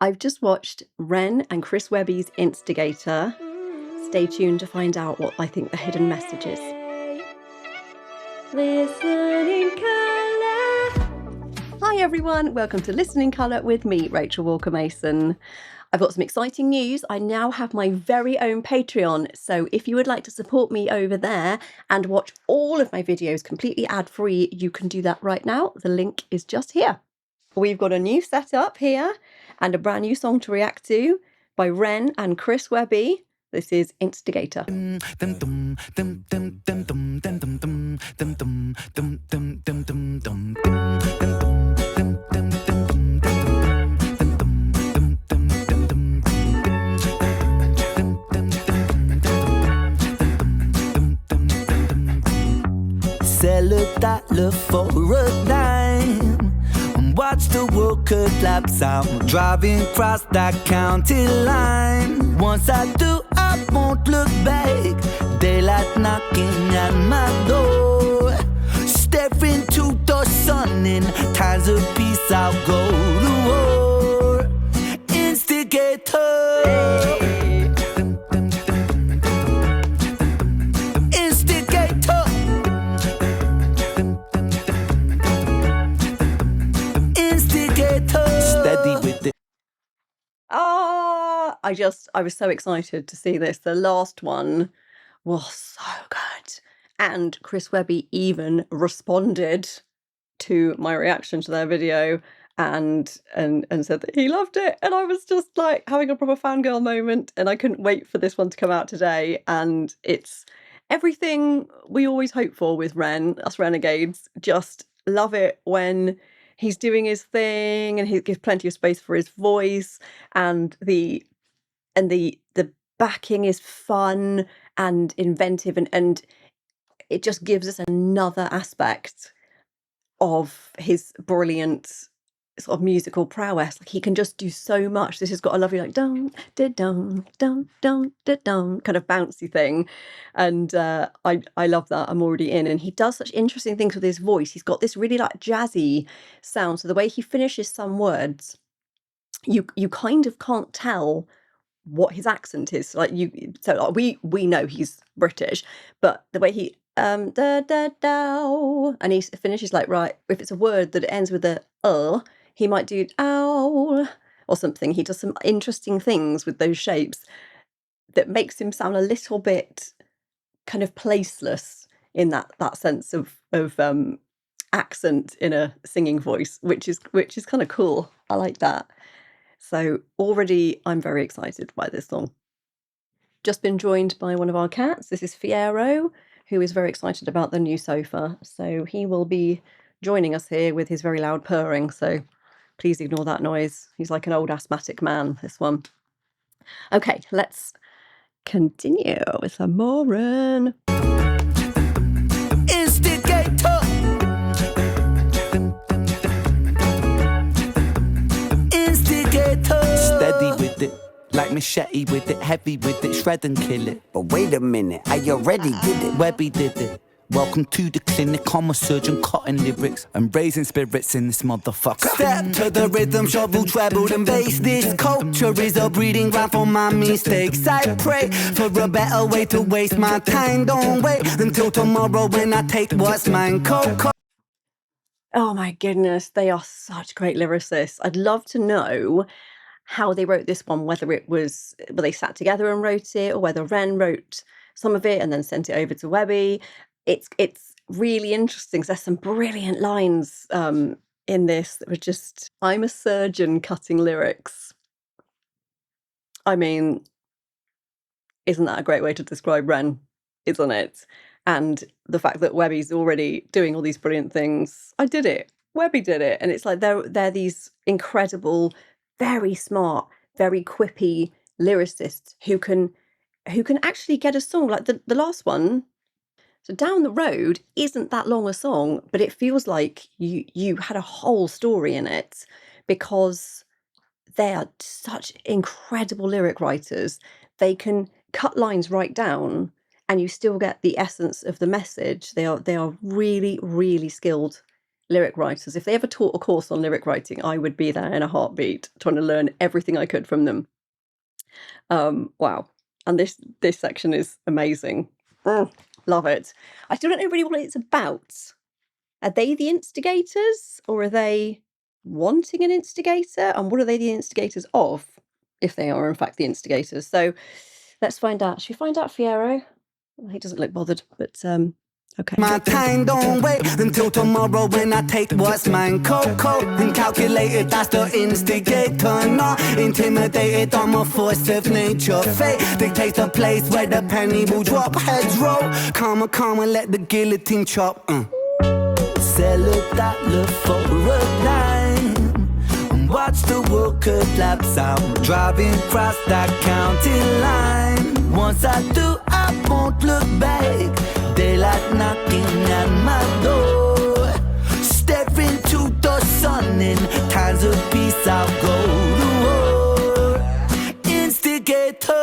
I've just watched Ren and Chris Webby's Instigator. Stay tuned to find out what I think the hidden message is. Listening Colour. Hi everyone, welcome to Listening Colour with me, Rachel Walker-Mason. I've got some exciting news. I now have my very own Patreon, so if you would like to support me over there and watch all of my videos completely ad-free, you can do that right now. The link is just here. We've got a new setup here and a brand new song to react to by Ren and Chris Webby. This is Instigator. Sell $1 for a dime. Watch the world collapse. I'm driving across that county line. Once I do, I won't look back. Daylight knocking at my door. Staring to the sun, in times of peace I'll go to war. Instigator. Instigator. Steady with it. I was so excited to see this. The last one was so good. And Chris Webby even responded to my reaction to their video and said that he loved it. And I was just like having a proper fangirl moment, and I couldn't wait for this one to come out today. And it's everything we always hope for with Ren, us Renegades. Just love it when he's doing his thing and he gives plenty of space for his voice, and the backing is fun and inventive, and it just gives us another aspect of his brilliant sort of musical prowess. Like, he can just do so much. This has got a lovely like dum da dum dum dum da dum kind of bouncy thing, and I love that. I'm already in. And he does such interesting things with his voice. He's got this really like jazzy sound. So the way he finishes some words, you kind of can't tell what his accent is. Like we know he's British, but the way he da da da, and he finishes like, right, if it's a word that ends with a he might do ow or something. He does some interesting things with those shapes that makes him sound a little bit kind of placeless in that sense of accent in a singing voice, which is kind of cool. I like that. So already I'm very excited by this song. Just been joined by one of our cats. This is Fiero, who is very excited about the new sofa. So he will be joining us here with his very loud purring. So please ignore that noise. He's like an old asthmatic man, this one. Okay, let's continue with some more Ren. Instigator. Instigator. Steady with it, like machete with it, heavy with it, shred and kill it. But wait a minute, I already did it. Webby did it. Welcome to the clinic, I'm a surgeon cutting lyrics and raising spirits in this motherfucker. Step to the rhythm, shovel, treble and bass. This culture is a breeding ground for my mistakes. I pray for a better way to waste my time. Don't wait until tomorrow when I take what's mine. Oh my goodness, they are such great lyricists. I'd love to know how they wrote this one, whether they sat together and wrote it, or whether Ren wrote some of it and then sent it over to Webby. It's really interesting. There's some brilliant lines in this that were just, I'm a surgeon cutting lyrics. I mean, isn't that a great way to describe Ren, isn't it? And the fact that Webby's already doing all these brilliant things. I did it. Webby did it. And it's like they're these incredible, very smart, very quippy lyricists who can actually get a song like the last one. So Down the Road isn't that long a song, but it feels like you had a whole story in it, because they are such incredible lyric writers. They can cut lines right down and you still get the essence of the message. They are really, really skilled lyric writers. If they ever taught a course on lyric writing, I would be there in a heartbeat, trying to learn everything I could from them. Wow. And this section is amazing. Love it. I still don't know really what it's about. Are they the instigators, or are they wanting an instigator? And what are they the instigators of, if they are in fact the instigators? So let's find out. Should we find out, Fiero? Well, he doesn't look bothered, but okay. My time don't wait until tomorrow when I take what's mine. Cold and calculated, that's the instigator. Not intimidated, I'm a force of nature. Fate dictates a place where the penny will drop. Heads roll, calm and let the guillotine chop. Sell $1 for a dime and watch the world collapse. I'm driving across that county line. Once I do, I won't look back. Daylight knocking at my door, staring to the sun. In times of peace, I'll go to war. Instigator.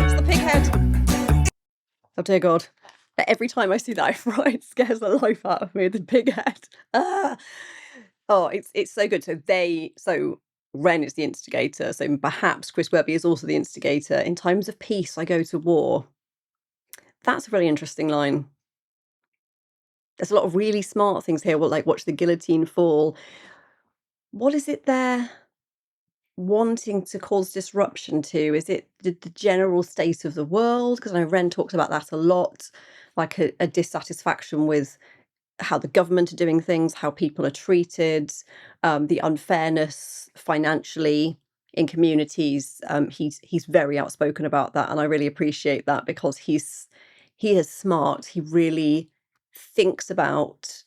It's the pig head. Oh dear God. Every time I see that, right, it scares the life out of me, the pig head. Oh, it's so good. So Ren is the instigator, so perhaps Chris Webby is also the instigator. In times of peace, I go to war. That's a really interesting line. There's a lot of really smart things here. Well, like watch the guillotine fall. What is it they're wanting to cause disruption to? Is it the general state of the world? Because I know Ren talks about that a lot, like a dissatisfaction with how the government are doing things, how people are treated, the unfairness financially in communities. He's very outspoken about that, and I really appreciate that because he is smart. He really thinks about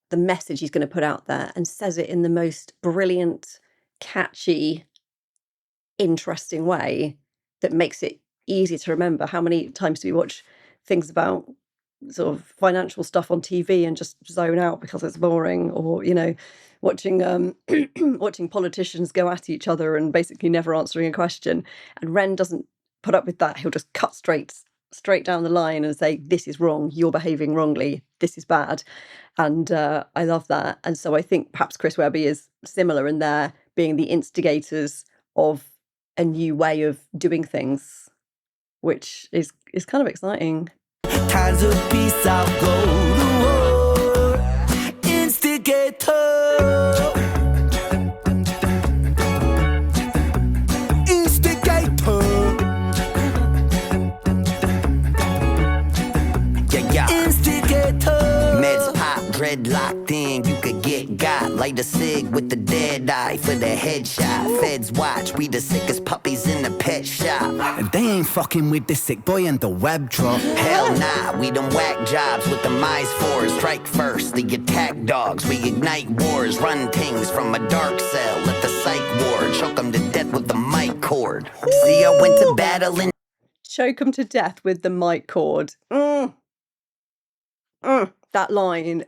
the message he's going to put out there and says it in the most brilliant, catchy, interesting way that makes it easy to remember. How many times do we watch things about sort of financial stuff on TV and just zone out because it's boring, or watching watching politicians go at each other and basically never answering a question? And Ren doesn't put up with that. He'll just cut straight down the line and say, this is wrong, you're behaving wrongly, this is bad. And I love that. And so I think perhaps Chris Webby is similar in there, being the instigators of a new way of doing things, which is kind of exciting. Times of peace, I'll go to war. Instigator. Instigator. Yeah. Instigator. Meds pop, dreadlocked in, you could get got. Light a cig with the dead eye for the headshot. Feds watch, we the sickest puppies in the pet shop. They ain't fucking with the sick boy in the web drop. Hell nah, we them whack jobs with the mice fours. Strike first, the attack dogs. We ignite wars, run things from a dark cell. Let the psych ward choke them to death with the mic cord. See, I went to battle and choke them to death with the mic cord. That line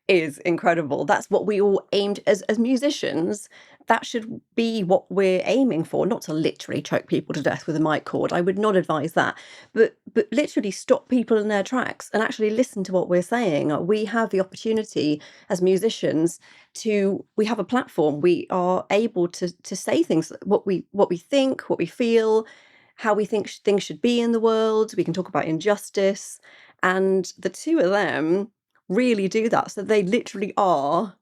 is incredible. That's what we all aimed as musicians. That should be what we're aiming for, not to literally choke people to death with a mic cord. I would not advise that, but literally stop people in their tracks and actually listen to what we're saying. We have the opportunity as musicians we have a platform. We are able to say things, what we think, what we feel, how we think things should be in the world. We can talk about injustice, and the two of them really do that. So they literally are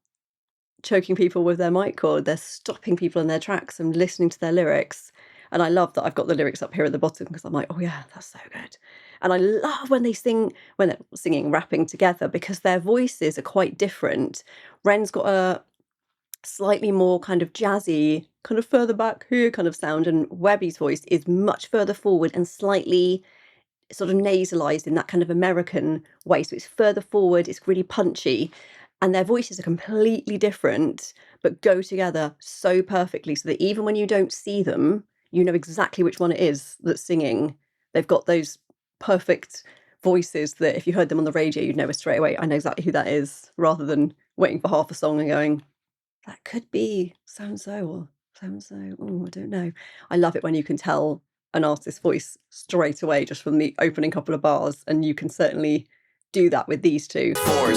choking people with their mic cord. They're stopping people in their tracks and listening to their lyrics. And I love that I've got the lyrics up here at the bottom because I'm like, oh yeah, that's so good. And I love when they're singing, rapping together, because their voices are quite different. Ren's got a slightly more kind of jazzy, kind of further back here kind of sound, and Webby's voice is much further forward and slightly sort of nasalized in that kind of American way. So it's further forward, it's really punchy, and their voices are completely different, but go together so perfectly so that even when you don't see them, you know exactly which one it is that's singing. They've got those perfect voices that if you heard them on the radio, you'd know straight away, I know exactly who that is, rather than waiting for half a song and going, that could be so-and-so or so-and-so. Oh, I don't know. I love it when you can tell an artist's voice straight away just from the opening couple of bars, and you can certainly do that with these two.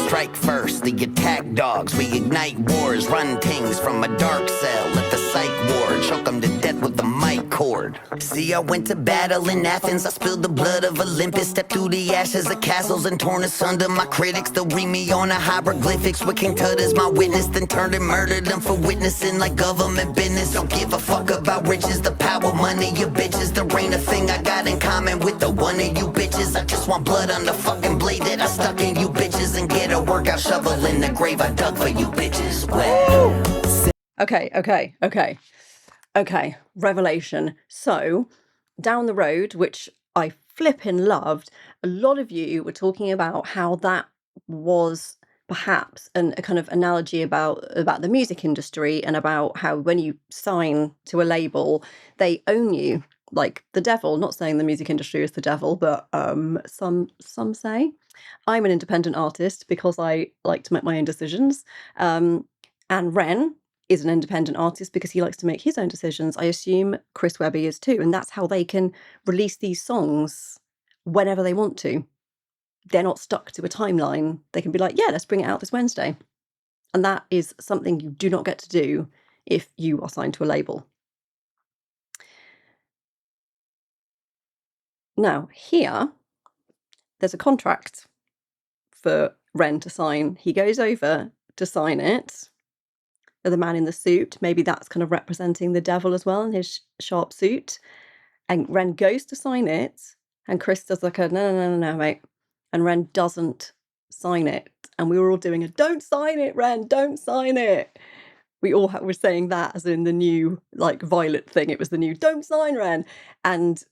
Strike first, the attack dogs, we ignite wars, run things from a dark cell, let the psych ward, choke them to death with the mic cord. See, I went to battle in Athens, I spilled the blood of Olympus, stepped through the ashes of castles and torn asunder. My critics, they'll read me on a hieroglyphics with King Tut as my witness, then turned and murdered them for witnessing like government business. Don't give a fuck about riches, the power, money, your bitches. There ain't a thing I got in common with the one of you bitches. I just want blood on the fucking blade that I stuck in you bitches, and get a workout shovel in the grave I dug for you bitches. Okay, revelation. So, down the road, which I flippin' loved, a lot of you were talking about how that was perhaps a kind of analogy about the music industry, and about how when you sign to a label, they own you like the devil. Not saying the music industry is the devil, but some say. I'm an independent artist because I like to make my own decisions. And Ren is an independent artist because he likes to make his own decisions. I assume Chris Webby is too. And that's how they can release these songs whenever they want to. They're not stuck to a timeline. They can be like, yeah, let's bring it out this Wednesday. And that is something you do not get to do if you are signed to a label. Now, here, there's a contract for Ren to sign. He goes over to sign it. The man in the suit, maybe that's kind of representing the devil as well in his sharp suit. And Ren goes to sign it, and Chris does like a no, mate. And Ren doesn't sign it. And we were all doing a don't sign it, Ren, don't sign it. We all were saying that as in the new like Violet thing. It was the new don't sign, Ren. And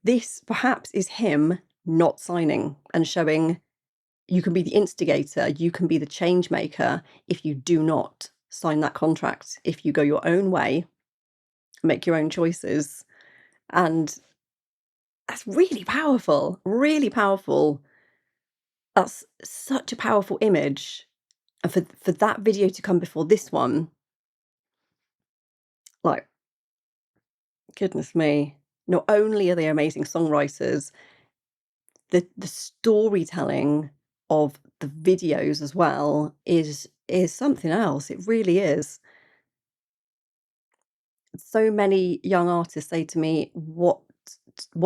this perhaps is him not signing and showing you can be the instigator, you can be the change maker if you do not sign that contract, if you go your own way, make your own choices. And that's really powerful, really powerful. That's such a powerful image. And for that video to come before this one, like, goodness me, not only are they amazing songwriters, the storytelling of the videos as well is something else. It really is. So many young artists say to me, what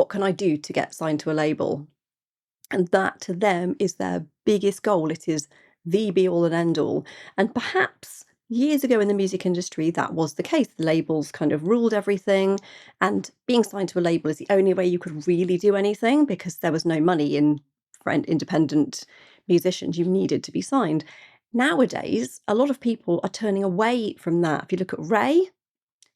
can I do to get signed to a label? And that to them is their biggest goal. It is the be all and end all. And perhaps years ago in the music industry, that was the case. The labels kind of ruled everything, and being signed to a label is the only way you could really do anything, because there was no money in for independent musicians. You needed to be signed. Nowadays, a lot of people are turning away from that. If you look at Ray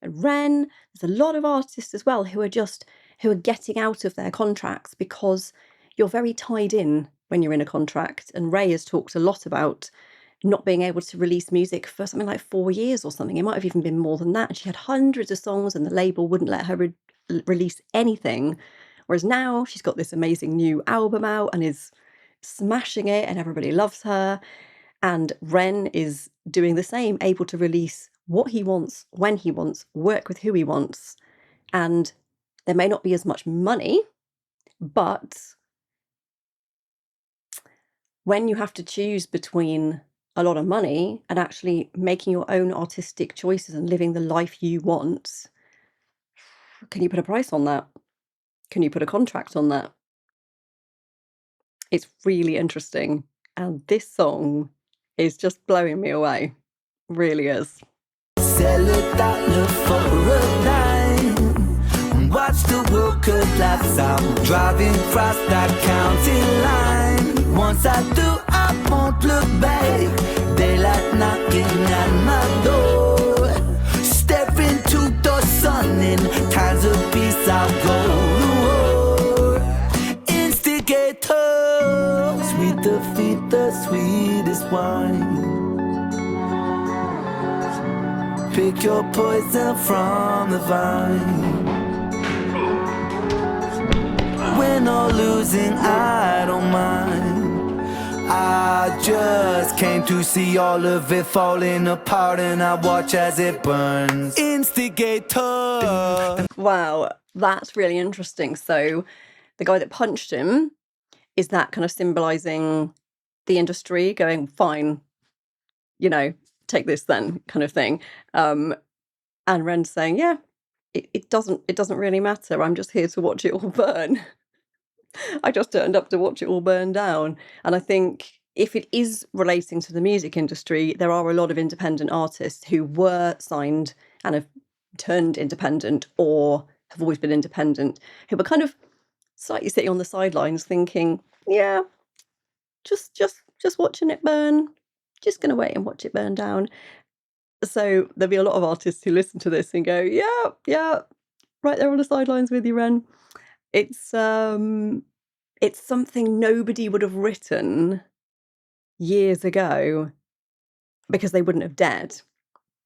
and Ren, there's a lot of artists as well who are getting out of their contracts, because you're very tied in when you're in a contract. And Ray has talked a lot about not being able to release music for something like 4 years or something. It might have even been more than that. And she had hundreds of songs and the label wouldn't let her release anything. Whereas now she's got this amazing new album out and is smashing it and everybody loves her. And Ren is doing the same, able to release what he wants, when he wants, work with who he wants. And there may not be as much money, but when you have to choose between a lot of money and actually making your own artistic choices and living the life you want, can you put a price on that? Can you put a contract on that? It's really interesting. And this song is just blowing me away. Really is. Sell $1 for a dime. Watch the world collapse. I'm driving across that county line. Once I do, I won't look back. Daylight knocking at my door. Step into the sun in times of peace. I'll go to war. Instigator, sweet defeat, the sweetest wine. Pick your poison from the vine. Win or losing, I don't mind. I just came to see all of it falling apart, and I watch as it burns. Instigator. Wow. That's really interesting. So the guy that punched him, is that kind of symbolizing the industry going, fine, you know, take this then, kind of thing. And Ren's saying, yeah, it doesn't really matter. I'm just here to watch it all burn. I just turned up to watch it all burn down. And I think if it is relating to the music industry, there are a lot of independent artists who were signed and have turned independent or have always been independent, who were kind of slightly sitting on the sidelines thinking, yeah, just watching it burn, just going to wait and watch it burn down. So there'll be a lot of artists who listen to this and go, yeah, right there on the sidelines with you, Ren. It's something nobody would have written years ago because they wouldn't have dared.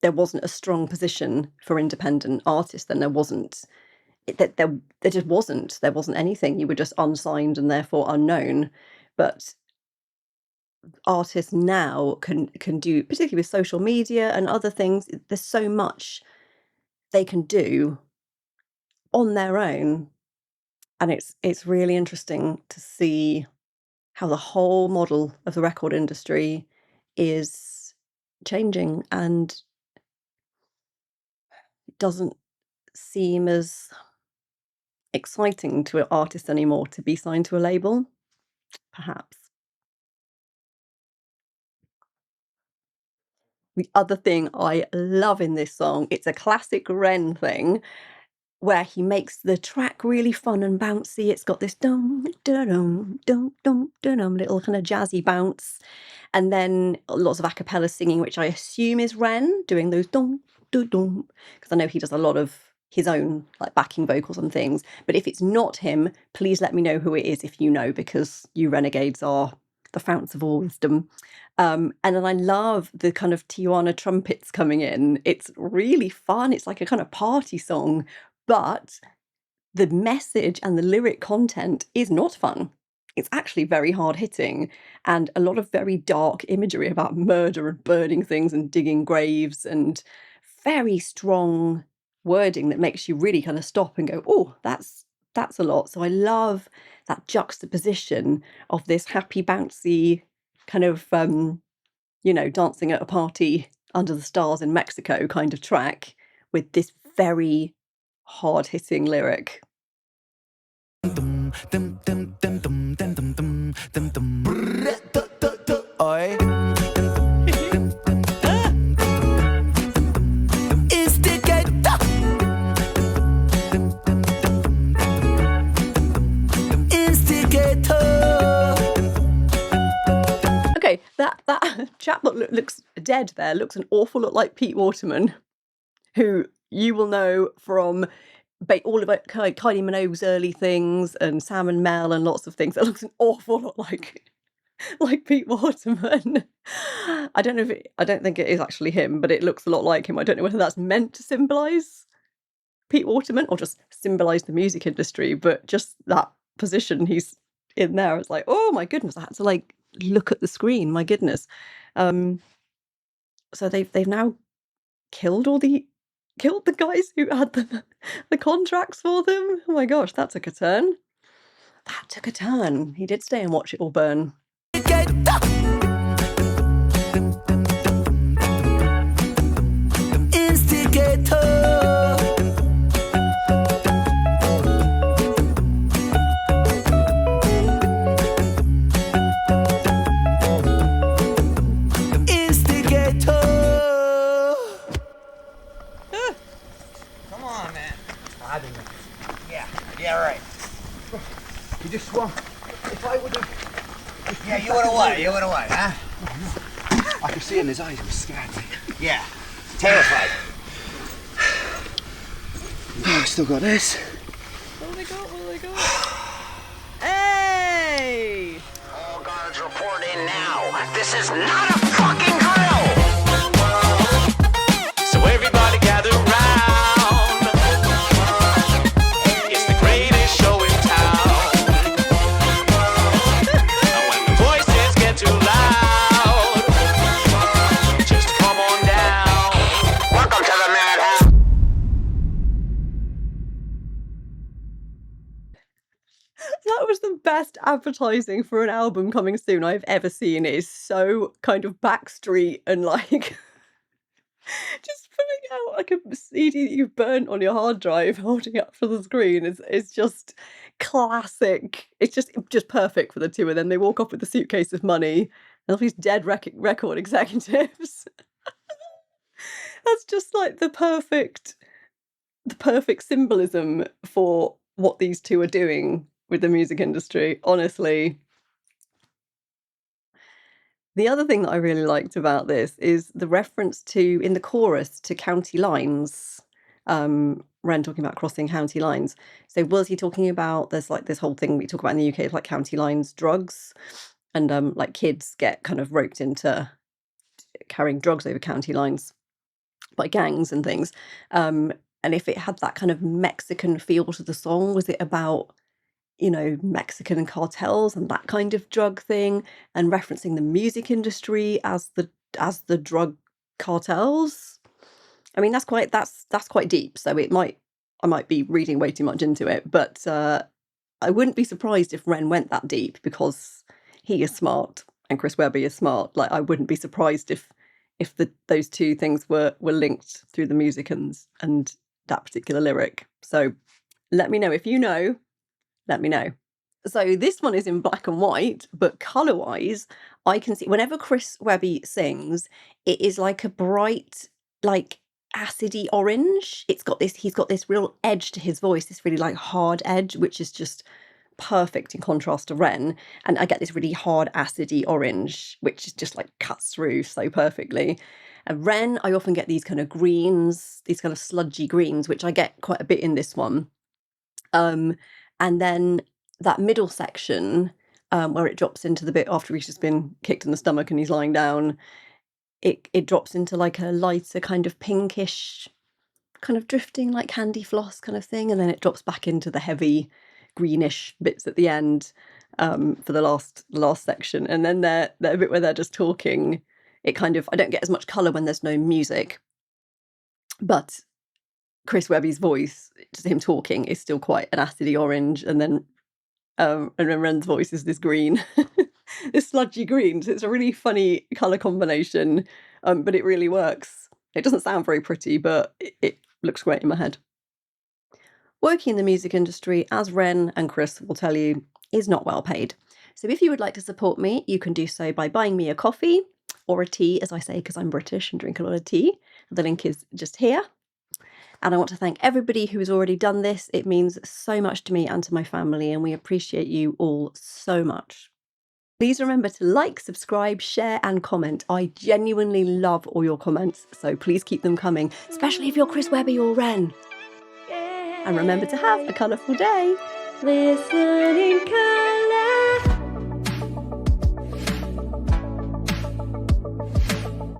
There wasn't a strong position for independent artists then. There wasn't. There just wasn't. There wasn't anything. You were just unsigned and therefore unknown. But artists now can do, particularly with social media and other things, there's so much they can do on their own. And it's really interesting to see how the whole model of the record industry is changing, and it doesn't seem as exciting to an artist anymore to be signed to a label, perhaps. The other thing I love in this song, it's a classic Ren thing, where he makes the track really fun and bouncy. It's got this dum dum dum dum dum little kind of jazzy bounce, and then lots of a cappella singing, which I assume is Ren doing those dum dum dum, because I know he does a lot of his own like backing vocals and things. But if it's not him, please let me know who it is if you know, because you Renegades are the fountains of all wisdom. And then I love the kind of Tijuana trumpets coming in. It's really fun. It's like a kind of party song, but the message and the lyric content is not fun. It's actually very hard hitting, and a lot of very dark imagery about murder and burning things and digging graves, and very strong wording that makes you really kind of stop and go, oh, that's a lot. So I love that juxtaposition of this happy, bouncy kind of, dancing at a party under the stars in Mexico kind of track with this very hard-hitting lyric. Okay, that chap that looks dead there looks an awful lot like Pete Waterman, who you will know from all of Kylie Minogue's early things and Sam and Mel and lots of things. That looks an awful lot like Pete Waterman. I don't think it is actually him, but it looks a lot like him. I don't know whether that's meant to symbolise Pete Waterman or just symbolise the music industry, but just that position he's in there, it's like, oh my goodness, I had to look at the screen, my goodness. So they've now killed the guys who had the contracts for them. Oh my gosh, that took a turn. He did stay and watch it all burn. Yeah, right. You just swung. If I would have... Yeah, you would have what? You would have what, huh? I could see in his eyes he was scared. Yeah, terrified. Oh, I still got this. What do they got? Hey! All guards report in now. This is not a fucking drill! So everybody gather round. It's the greatest show in town. And when the voices get too loud, just come on down. Welcome to the madhouse. best advertising for an album coming soon I've ever seen. It is so kind of backstreet and like just pulling out like a CD that you've burnt on your hard drive, holding it up for the screen. It's just classic. It's just perfect for the two of them. They walk off with a suitcase of money and all these dead record executives. That's just like the perfect symbolism for what these two are doing with the music industry, honestly. The other thing that I really liked about this is the reference to, in the chorus, to county lines. Ren talking about crossing county lines. So was he talking about, there's like this whole thing we talk about in the UK of like county lines drugs, and like kids get kind of roped into carrying drugs over county lines by gangs and things. And if it had that kind of Mexican feel to the song, was it about, you know, Mexican cartels and that kind of drug thing, and referencing the music industry as the drug cartels? I mean, that's quite deep. So I might be reading way too much into it, but I wouldn't be surprised if Ren went that deep, because he is smart and Chris Webby is smart. Like, I wouldn't be surprised if those two things were linked through the music and that particular lyric. So let me know if you know. Let me know. So this one is in black and white, but colour-wise, I can see whenever Chris Webby sings, it is like a bright, like acidy orange. He's got this real edge to his voice, this really like hard edge, which is just perfect in contrast to Ren. And I get this really hard acidy orange, which is just like cuts through so perfectly. And Ren, I often get these kind of greens, these kind of sludgy greens, which I get quite a bit in this one. And then that middle section, where it drops into the bit after he's just been kicked in the stomach and he's lying down, it drops into like a lighter kind of pinkish, kind of drifting like candy floss kind of thing, and then it drops back into the heavy greenish bits at the end for the last section. And then the bit where they're just talking, it kind of, I don't get as much colour when there's no music, but Chris Webby's voice, just him talking, is still quite an acidy orange, and then Ren's voice is this green, this sludgy green. So it's a really funny colour combination, but it really works. It doesn't sound very pretty, but it looks great in my head. Working in the music industry, as Ren and Chris will tell you, is not well paid. So if you would like to support me, you can do so by buying me a coffee, or a tea, as I say, because I'm British and drink a lot of tea. The link is just here. And I want to thank everybody who has already done this. It means so much to me and to my family, and we appreciate you all so much. Please remember to like, subscribe, share and comment. I genuinely love all your comments, so please keep them coming, especially if you're Chris Webby or Ren. And remember to have a colourful day. Listening